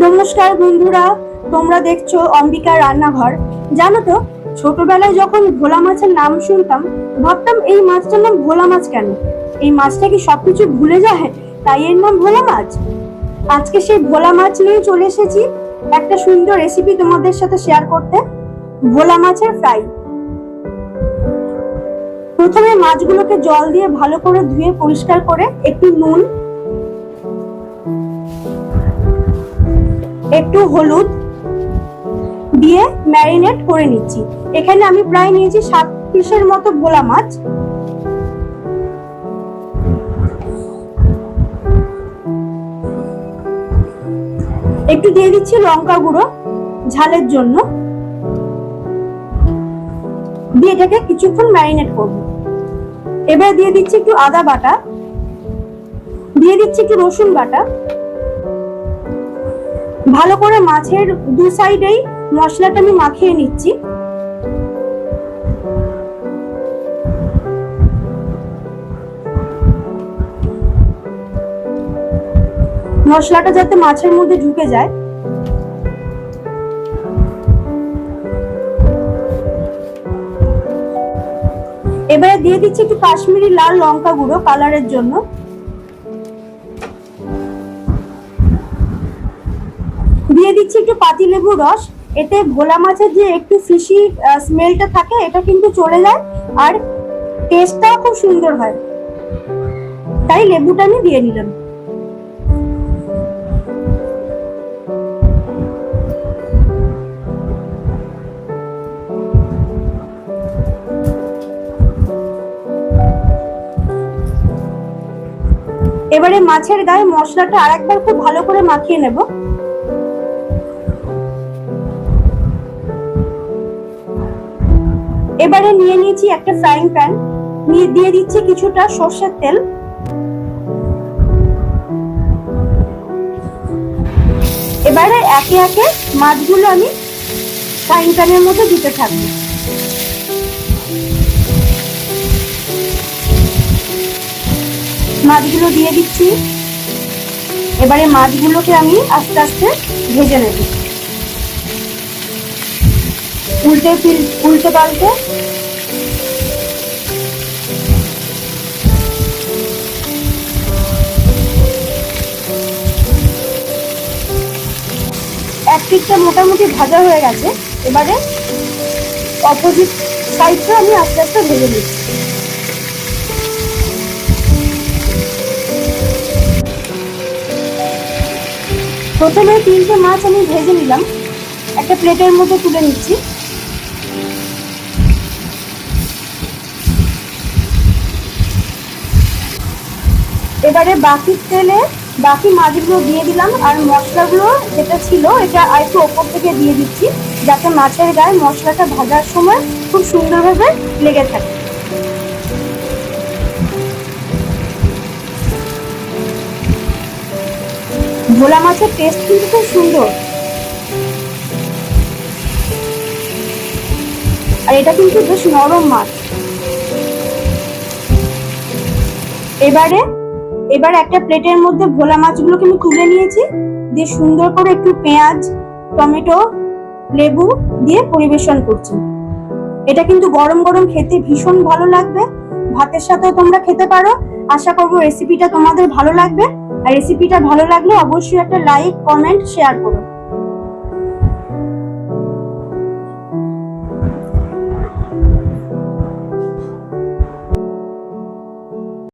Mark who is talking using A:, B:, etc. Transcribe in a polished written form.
A: নমস্কার বন্ধুরা, তোমরা দেখছো অম্বিকা রান্নাঘর। জানো তো, ছোটবেলায় যখন ভোলা মাছের নাম শুনতাম ভাবতাম এই মাছটার নাম ভোলা মাছ কেন? এই মাছটা কি সবকিছু ভুলে যায় তাই এর নাম ভোলা মাছ? আজকে সেই ভোলা মাছ নিয়ে চলে এসেছি একটা সুন্দর রেসিপি তোমাদের সাথে শেয়ার করতে। ভোলা মাছের ফ্রাই। প্রথমে মাছগুলোকে জল দিয়ে ভালো করে ধুয়ে পরিষ্কার করে একটু নুন, একটু হলুদ দিয়ে ম্যারিনেট করে নিচ্ছি। এখানে আমি প্রায় নিয়েছি 7 পিসের মতো ভোলা মাছ। একটু দিয়ে দিচ্ছি লঙ্কা গুঁড়ো ঝালের জন্য, দিয়ে এটাকে কিছুক্ষণ ম্যারিনেট করব। এবার দিয়ে দিচ্ছি একটু আদা বাটা, দিয়ে দিচ্ছি একটু রসুন বাটা। ভালো করে মাছের দু সাইডেই মশলাটা আমি মাখিয়ে নিচ্ছি। মশলাটা যাতে মাছের মধ্যে ঢুকে যায়। এবারে দিয়ে দিচ্ছি একটু কাশ্মীরি লাল লঙ্কা গুঁড়ো কালারের জন্য। দিয়ে দিচ্ছি একটু পাতিলেবুর রস। এতে ভোলা মাছের যে একটু ফিশি স্মেলটা থাকে এটা কিন্তু চলে যায়, আর টেস্টটাও খুব সুন্দর হয়, তাই লেবুটা আমি দিয়ে নিলাম। এবারে মাছের গায়ে মশলাটা আরেকবার খুব ভালো করে মাখিয়ে নেব। এবারে নিয়ে নিয়েছি একটা ফ্রাইং প্যান, দিয়ে দিচ্ছি কিছুটা সর্ষের তেল। এবারে একে একে মাছগুলো আমি ফ্রাইং প্যানের মধ্যে দিতে থাকবো। মাছগুলো দিয়ে দিচ্ছি। এবারে মাছগুলোকে আমি আস্তে আস্তে ভেজে নেব, উল্টে পাল্টে। এক পিঠটা মোটামুটি ভাজা হয়ে গেছে। এবারে অপোজিট সাইডটা আমি আস্তে আস্তে ভেজে নিচ্ছি। প্রথমে 3টে মাছ আমি ভেজে নিলাম, একটা প্লেটের মধ্যে তুলে নিচ্ছি। এবারে বাকি তেলে বাকি মাছগুলো দিয়ে দিলাম, আর মশলাগুলো যেটা ছিল এটা আরেকটু ওপর থেকে দিয়ে দিচ্ছি, যাতে মাছের গায়ে মশলাটা ভাজার সময় খুব সুন্দরভাবে লেগে থাকে। ভোলা মাছের টেস্ট কিন্তু খুব সুন্দর, আর এটা কিন্তু বেশ নরম মাছ। এবার একটা প্লেটের মধ্যে ভোলা মাছগুলোকে আমি তুলে নিয়েছি, দিয়ে সুন্দর করে একটু পেঁয়াজ, টমেটো, লেবু দিয়ে পরিবেশন করছি। এটা কিন্তু গরম গরম খেতে ভীষণ ভালো লাগবে, ভাতের সাথেও তোমরা খেতে পারো। আশা করবো রেসিপিটা তোমাদের ভালো লাগবে, আর রেসিপিটা ভালো লাগলে অবশ্যই একটা লাইক, কমেন্ট, শেয়ার করো।